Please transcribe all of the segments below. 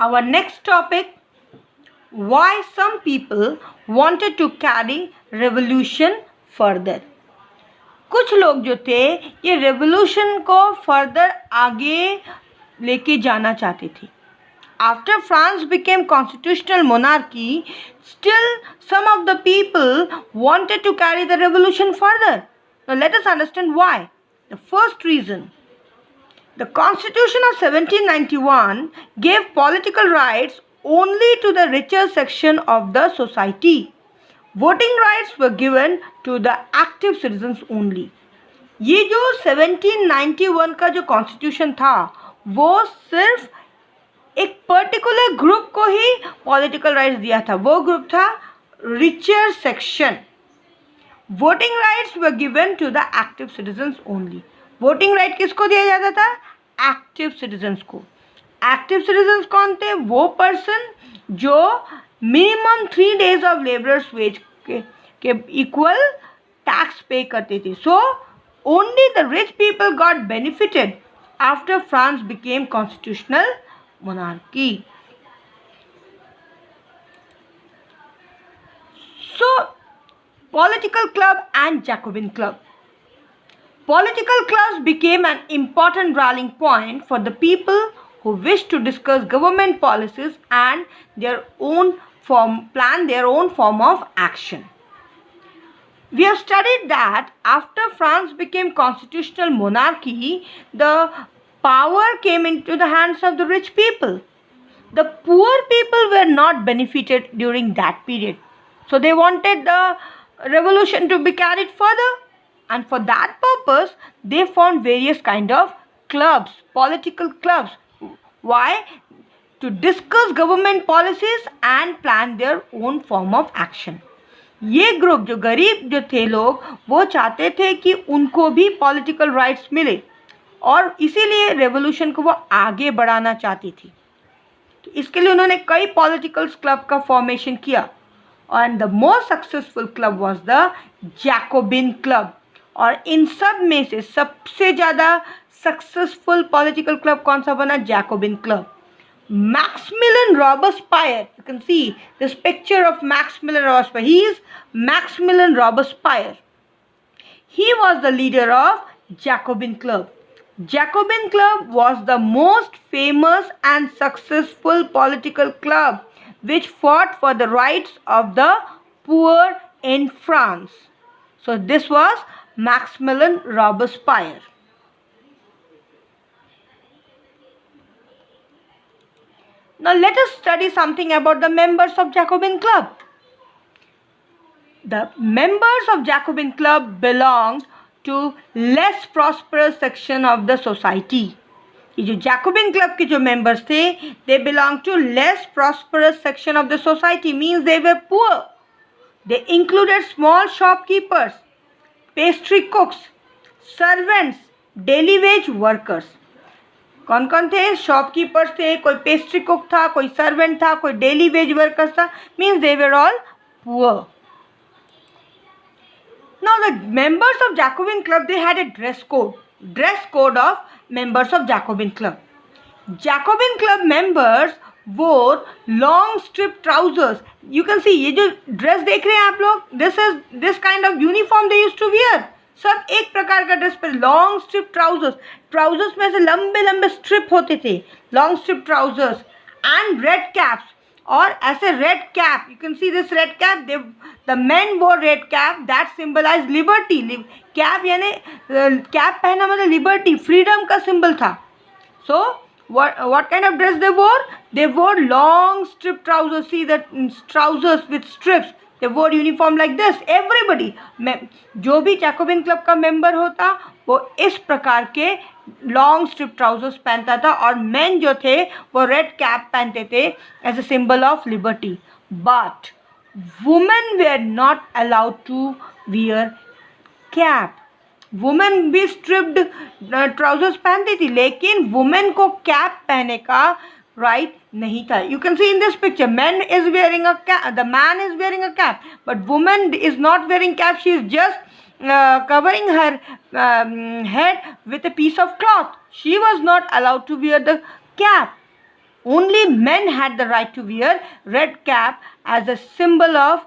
Our next topic, why some people wanted to carry revolution further. कुछ लोग जो थे ये रेवोल्यूशन को फर्दर आगे लेके जाना चाहते थे. After France became constitutional monarchy, still some of the people wanted to carry the revolution further. Now let us understand why. The first reason, the Constitution of 1791 gave political rights only to the richer section of the society. Voting rights were given to the active citizens only. ये जो 1791 का जो constitution था वो सिर्फ एक particular group को ही political rights दिया था. वो ग्रुप था richer section. Voting rights were given to the active citizens only. Voting right किसको दिया जाता था? एक्टिव सिटीजन्स को. एक्टिव सिटीजन्स कौन थे? वो पर्सन जो minimum 3 days of labourers wage के इक्वल टैक्स पे करते थे. So only the rich people got benefited after France became constitutional monarchy. So, political club and Jacobin club. Political clubs became an important rallying point for the people who wished to discuss government policies and plan their own form of action. We have studied that after France became constitutional monarchy, the power came into the hands of the rich people. The poor people were not benefited during that period. So they wanted the revolution to be carried further. And for that purpose, they formed various kind of clubs, political clubs. Why? To discuss government policies and plan their own form of action. ये group जो गरीब जो थे लोग वो चाहते थे कि उनको भी पॉलिटिकल राइट्स मिले और इसीलिए रेवोल्यूशन को वो आगे बढ़ाना चाहती थी. तो इसके लिए उन्होंने कई पॉलिटिकल क्लब का फॉर्मेशन किया and the most successful club was the Jacobin club. और इन सब में से सबसे ज़्यादा सक्सेसफुल पॉलिटिकल क्लब कौन सा बना? Jacobin club. Maximilian Robespierre, you can see this picture of Maximilian Robespierre. He is Maximilian Robespierre. He was the leader of Jacobin Club. Jacobin Club was the most famous and successful political club which fought for the rights of the poor in France. So this was Maximilian Robespierre. Now let us study something about the members of Jacobin Club. The members of Jacobin Club belonged to less prosperous section of the society. ये जो Jacobin Club के जो members थे, they belonged to less prosperous section of the society, means they were poor. They included small shopkeepers, pastry cooks, servants, daily wage workers. कौन कौन थे? Shopkeepers थे, कोई पेस्ट्री कुक था, कोई सर्वेंट था, कोई डेली वेज वर्कर्स था. Means they were all poor. Now the members of Jacobin Club, they had a dress code of members of Jacobin Club. Jacobin Club members wore long strip trousers. You can see ये जो dress देख रहे हैं आप लोग, this kind of uniform they used to wear. सब एक प्रकार का ड्रेस पर. लॉन्ग स्ट्रिप ट्राउजर्स में से लंबे लंबे स्ट्रिप होते थे, long strip trousers and red caps. और ऐसे red cap, you can see this red cap, the men wore red cap that symbolize liberty. Cap यानी कैप पहना मतलब लिबर्टी, फ्रीडम का सिंबल था. सो what kind of dress they wore? They wore long strip trousers. See the trousers with strips. They wore uniform like this. Everybody, जो भी Jacobin club का member होता वो इस प्रकार के लॉन्ग स्ट्रिप ट्राउजर्स पहनता था. और मेन जो थे वो रेड कैप पहनते थे as a symbol of liberty. But women were not allowed to wear cap. Women भी स्ट्रिप्ड ट्राउजर्स पहनती थी, लेकिन वुमेन को कैप पहनने का राइट नहीं था. You can C in this picture, man is wearing a cap, the man is wearing a cap, but women is not wearing cap. She is just covering her head with a piece of cloth. She was not allowed to wear the cap. Only men had the right to wear red cap as a symbol of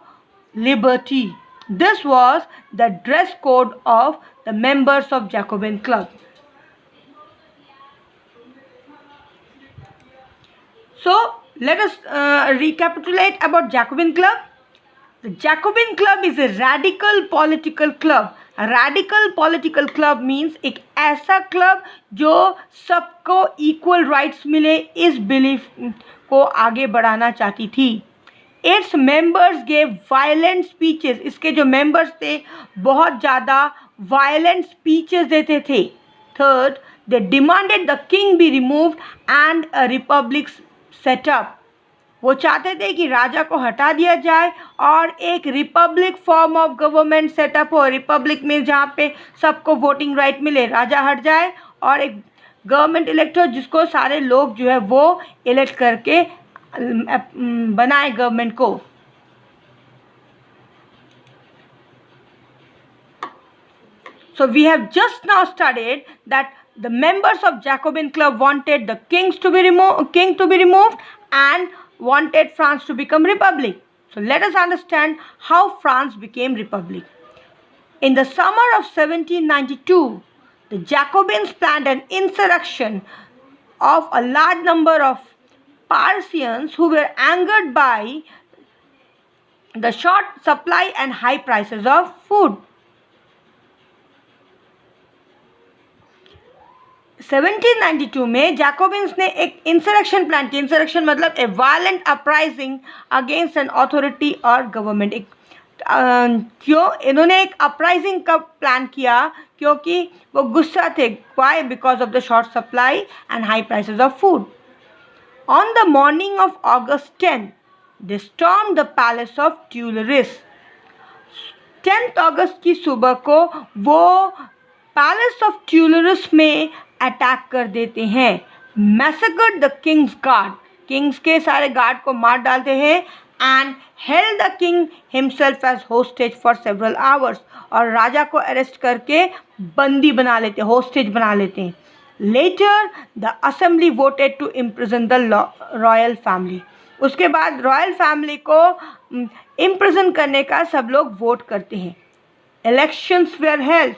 liberty. This was the dress code of the members of Jacobin Club. So let us recapitulate about Jacobin Club. The Jacobin Club is a radical political club. A radical political club means एक ऐसा club जो सबको equal rights मिले इस belief को आगे बढ़ाना चाहती थी. Its members gave violent speeches. इसके जो members थे बहुत ज़्यादा violent speeches देते थे. Third, they demanded the king be removed and a republic set up. वो चाहते थे कि राजा को हटा दिया जाए और एक Republic form of government setup हो. रिपब्लिक में जहाँ पे सबको वोटिंग राइट मिले, राजा हट जाए और एक गवर्नमेंट इलेक्ट हो जिसको सारे लोग जो है वो इलेक्ट करके बनाए गवर्नमेंट को. So we have just now studied that the members of Jacobin Club wanted the king to be removed and wanted France to become republic. So let us understand how France became republic. In the summer of 1792, the Jacobins planned an insurrection of a large number of Parisians who were angered by the short supply and high prices of food. 1792 में Jacobins ने एक insurrection plan किया. Insurrection मतलब ए violent uprising against an authority और government. क्यों इन्होंने एक uprising का प्लान किया? क्योंकि वो गुस्सा थे. Why? Because of the short supply and high prices of food. On the morning of August 10 they stormed the palace of Tuileries. 10 अगस्त की सुबह को वो पैलेस ऑफ ट्यूलरिस में अटैक कर देते हैं. Massacred the king's guard. King's के सारे गार्ड को मार डालते हैं and held the king himself as hostage for several hours. और राजा को अरेस्ट करके बंदी बना लेते, होस्टेज बना लेते हैं. Later the assembly voted to imprison the royal family. उसके बाद रॉयल फैमिली को इम्प्रिजन करने का सब लोग वोट करते हैं. Elections were held.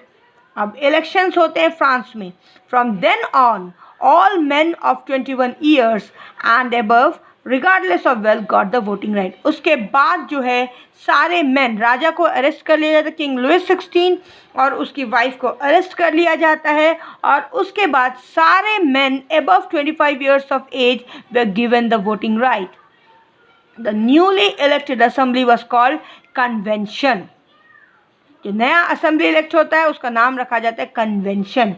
अब इलेक्शंस होते हैं फ्रांस में. From then on all men of 21 years and above regardless of wealth got the voting right. उसके बाद जो है सारे मेन, राजा को अरेस्ट कर लिया जाता है, किंग लुइस 16 और उसकी वाइफ को अरेस्ट कर लिया जाता है. और उसके बाद सारे men above 25 years of age were given the voting right. The newly elected assembly was called convention. जो नया असेंबली इलेक्ट होता है उसका नाम रखा जाता है कन्वेंशन.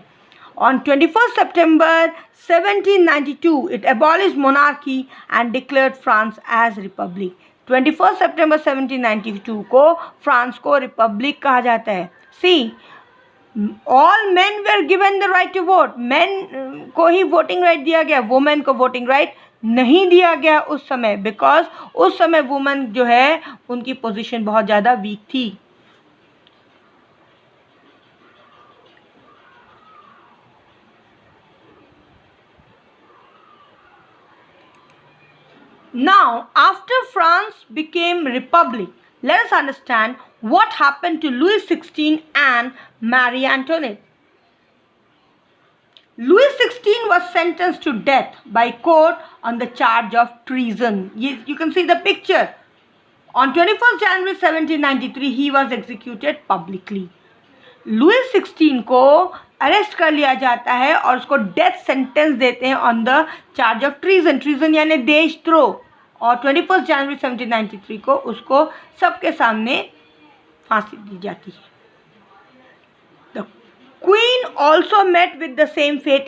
ऑन 21 सितंबर 1792 it abolished monarchy and declared France as republic. 21 सितंबर 1792 को फ्रांस को रिपब्लिक कहा जाता है. See, all men were given the right to vote. Men को ही वोटिंग राइट दिया गया, वुमेन को वोटिंग राइट नहीं दिया गया उस समय. बिकॉज उस समय वुमेन जो है उनकी पोजीशन बहुत ज़्यादा वीक थी. Now, after France became republic, let us understand what happened to Louis XVI and Marie Antoinette. Louis XVI was sentenced to death by court on the charge of treason. You can see the picture. On 21st January 1793, he was executed publicly. Louis XVI को arrest कर लिया जाता है और उसको death sentence देते हैं on the charge of treason. Treason यानी देशद्रोह. और 21 जनवरी 1793 को उसको सबके सामने फांसी दी जाती है. The queen also met with the same fate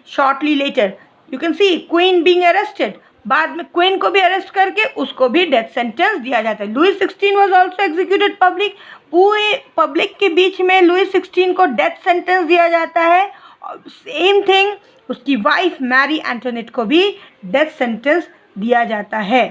shortly later. You can see queen being arrested. बाद में क्वीन को भी अरेस्ट करके उसको भी डेथ सेंटेंस दिया जाता है. Louis 16 was also executed public. पूरे पब्लिक के बीच में लुई 16 को डेथ सेंटेंस दिया जाता है. सेम थिंग उसकी वाइफ मैरी एंटोनेट को भी डेथ सेंटेंस दिया जाता है.